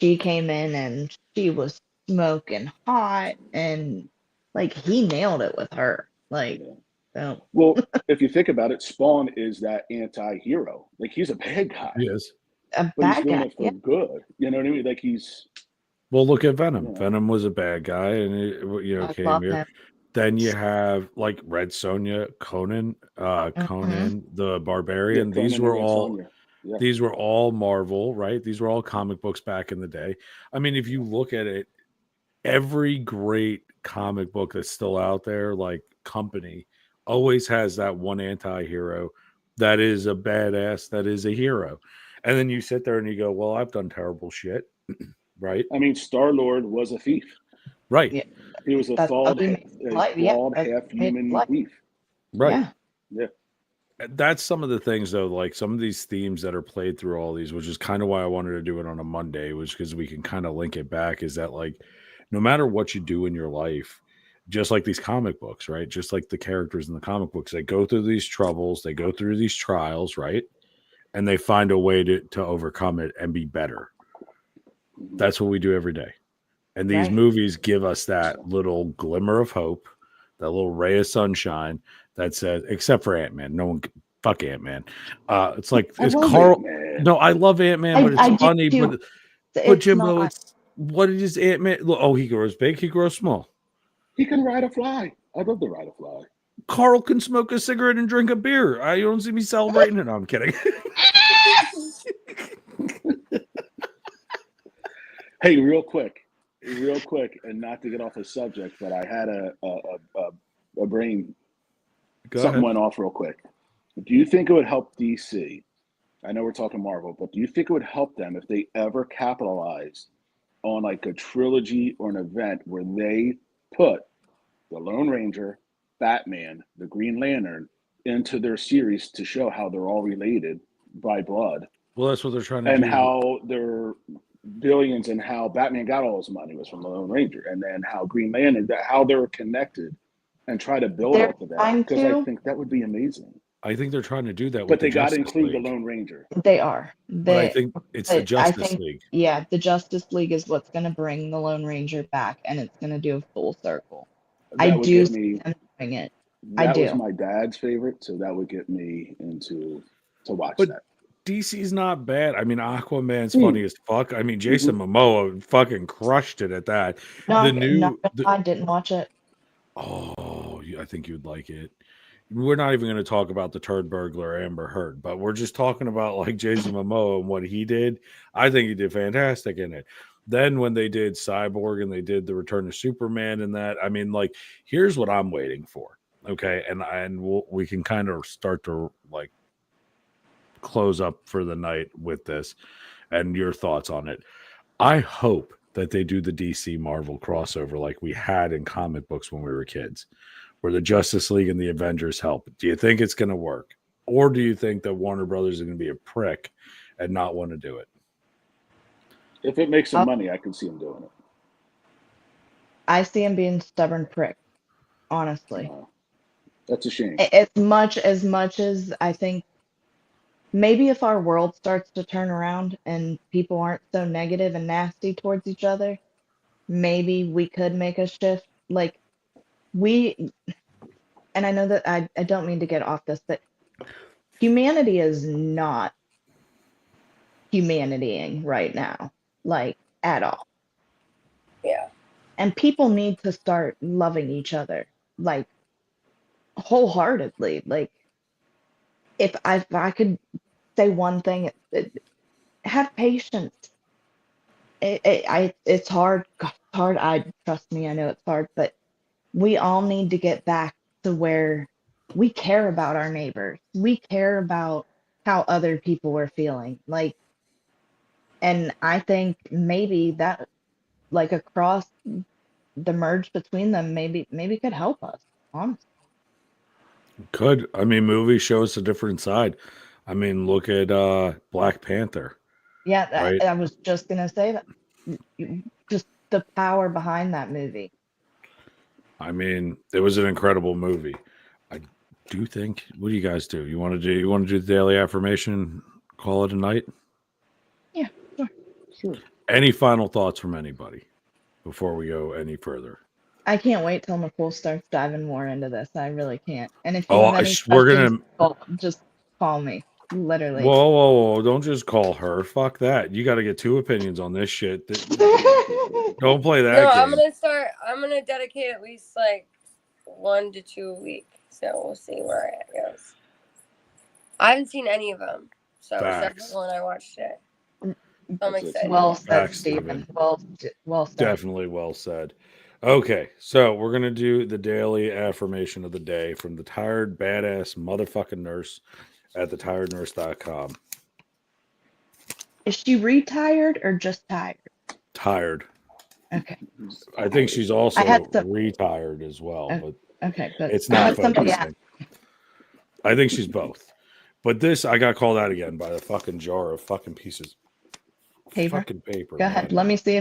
she came in and she was smoking hot and like he nailed it with her. Like, Yeah. so Well, if you think about it, Spawn is that anti-hero. Like he's a bad guy, He is. a but he's bad doing guy. it Yeah, for good. You know what I mean? Like he's, Well, look at you Venom. know, Venom was a bad guy, and I came love here. him. Then you have like Red Sonja, Hmm. Conan the yeah, Barbarian. Conan and Red Sonja. Yeah. These were all Marvel, right? These were all comic books back in the day. I mean, if you look at it, every great comic book that's still out there, like Company, always has that one anti-hero that is a badass, that is a hero. And then you sit there and you go, well, I've done terrible shit, right? I mean, Star-Lord was a thief. Right. Yeah, He was that's how he made his life. Yeah, flawed that's half how he made his human life. thief. Right. Yeah, Yeah. That's some of the things though, like some of these themes that are played through all these, which is kind of why I wanted to do it on a Monday, which because we can kind of link it back, is that like no matter what you do in your life, just like these comic books, right? Just like the characters in the comic books, they go through these troubles, they go through these trials, right? And they find a way to overcome it and be better. Mhm. That's what we do every day. And these right. movies give us that little glimmer of hope, that little ray of sunshine that says, except for Ant-Man, no one fuck Ant-Man. It's like I it's love Carl. Ant-Man. No, I love Ant-Man, but it's I do funny. too. But It's Jimbo, not. it's what is Ant-Man? Oh, he grows big, he grows small. He can ride a fly. I'd love to ride a fly. Carl can smoke a cigarette and drink a beer. I don't see me celebrating it. No, I'm kidding. Hey, real quick, and not to get off the subject, but I had a brain, Go something ahead. went off real quick. Do you think it would help DC? I know we're talking Marvel, but do you think it would help them if they ever capitalized on like a trilogy or an event where they put the Lone Ranger, Batman, the Green Lantern into their series to show how they're all related by blood Well, that's what they're trying to and do. how they're billions and how Batman got all his money was from the Lone Ranger, and then how Green Lantern, how they're connected and try to build They're off of that, trying because I to. think that would be amazing. I think they're trying to do that with But the they got to Justice include the League, Lone Ranger. They are. but I think it's the But I Justice think, League. yeah, the Justice League is what's going to bring the Lone Ranger back, and it's going to do a full circle. I That would do get see me. them doing it. I That was do. my dad's favorite, so that would get me into to watch But that. DC's not bad. I mean, Aquaman's Mm. funny as fuck. I mean, Jason Momoa fucking crushed it at that. No, The I'm not new, gonna lie, I didn't watch it. I think you'd like it. We're not even going to talk about the turd burglar Amber Heard, but we're just talking about like Jason Momoa and what he did. I think he did fantastic in it. Then when they did Cyborg and they did the Return of Superman and that, I mean, like, here's what I'm waiting for. Okay, and we can kind of start to like close up for the night with this and your thoughts on it. I hope that they do the DC Marvel crossover like we had in comic books when we were kids, where the Justice League and the Avengers help. Do you think it's going to work? Or do you think that Warner Brothers is going to be a prick and not want to do it? If it makes some money, I can see him doing it. I see him being stubborn prick, honestly. That's a shame. As much as I think maybe if our world starts to turn around and people aren't so negative and nasty towards each other, maybe we could make a shift. Like we, and I know that I don't mean to get off this, but humanity is not humanitying right now, like at all. Yeah. And people need to start loving each other, like wholeheartedly. Like if I could say one thing, have patience. It's hard. God, it's hard. I trust me. I know it's hard, but we all need to get back to where we care about our neighbors. We care about how other people are feeling. Like, and I think maybe that, like across the merge between them, maybe could help us. Honestly. Could. I mean, movies show us a different side. I mean, look at Black Panther. Yeah, Right? I was just gonna say that. Just the power behind that movie. I mean, it was an incredible movie. I do think. What do you guys do? You want to do the daily affirmation? Call it a night. Yeah, Sure. Any final thoughts from anybody before we go any further? I can't wait till Nicole starts diving more into this. I really can't. And if you have any we're questions, gonna. just call me. Literally. Whoa! Don't just call her. Fuck that. You got to get two opinions on this shit. Don't play that No, game. I'm gonna dedicate at least like 1 to 2 a week. So we'll see where it goes. I haven't seen any of them, so except Facts. for when I watched it. So I'm excited. Well said, Facts, Stephen. Steven. Well said. Definitely well said. Okay, so we're gonna do the daily affirmation of the day from the tired badass motherfucking nurse at thetirednurse.com. Is she retired or just tired? Tired. Okay. I think she's also retired as well, but okay, but it's not somebody focusing. I think she's both. But this, I got called out again by the fucking jar of fucking pieces. paper. Fucking paper. Go ahead. Man. Let me see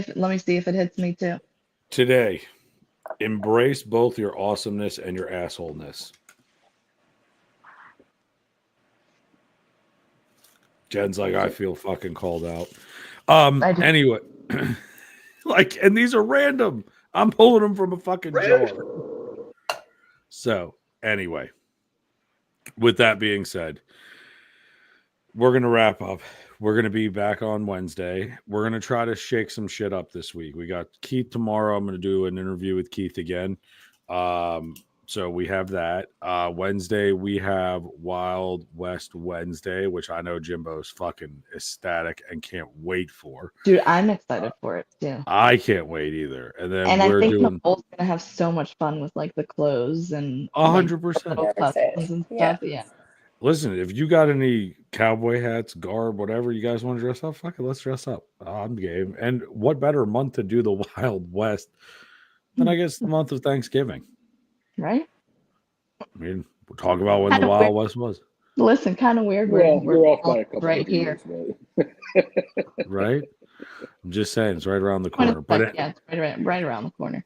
if it hits me too. Today, embrace both your awesomeness and your assholeness. Jen's like, I feel fucking called out. Anyway, like, and these are random. I'm pulling them from a fucking jar. So, anyway, with that being said, we're going to wrap up. We're going to be back on Wednesday. We're going to try to shake some shit up this week. We got Keith tomorrow. I'm going to do an interview with Keith again. So we have that. Wednesday, we have Wild West Wednesday, which I know Jimbo's fucking ecstatic and can't wait for. Dude, I'm excited for it too. I can't wait either. And then I we're think doing Nicole's gonna have so much fun with like the clothes and 100%. customs and stuff. Yeah. Listen, if you got any cowboy hats, garb, whatever you guys want to dress up, fuck it, let's dress up. I'm game. And what better month to do the Wild West than I guess the month of Thanksgiving? Right? I mean, we'll talk about when the Wild West was. Listen, kind of weird. Well, we're off by a couple right of here. years, Right? I'm just saying, it's right around the corner. But yeah, it's right around the corner.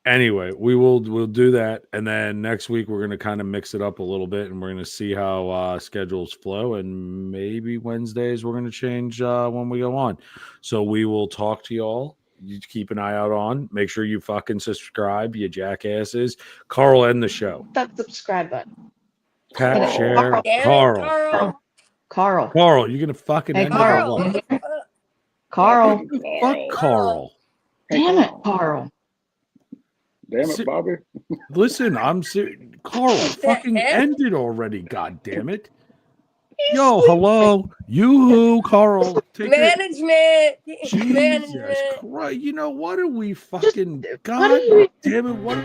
Anyway, we'll do that, and then next week we're gonna kind of mix it up a little bit, and we're gonna see how schedules flow, and maybe Wednesdays we're gonna change when we go on. So we will talk to y'all. You keep an eye out on. Make sure you fucking subscribe, you jackasses. Carl, end the show. That subscribe button. Pat, Hey, share, Damn it, Carl. Carl. Carl. You gonna fucking Hey, end it or Carl. what? Carl. Fuck Carl. Damn it, Carl. Damn it, Bobby. Listen, I'm serious. Carl, fucking heck? end it already, god damn it. Yo, hello. Yoo-hoo, Carl. Take it. Management. Jesus Management. Christ. You know, what are we fucking What god are you damn it? What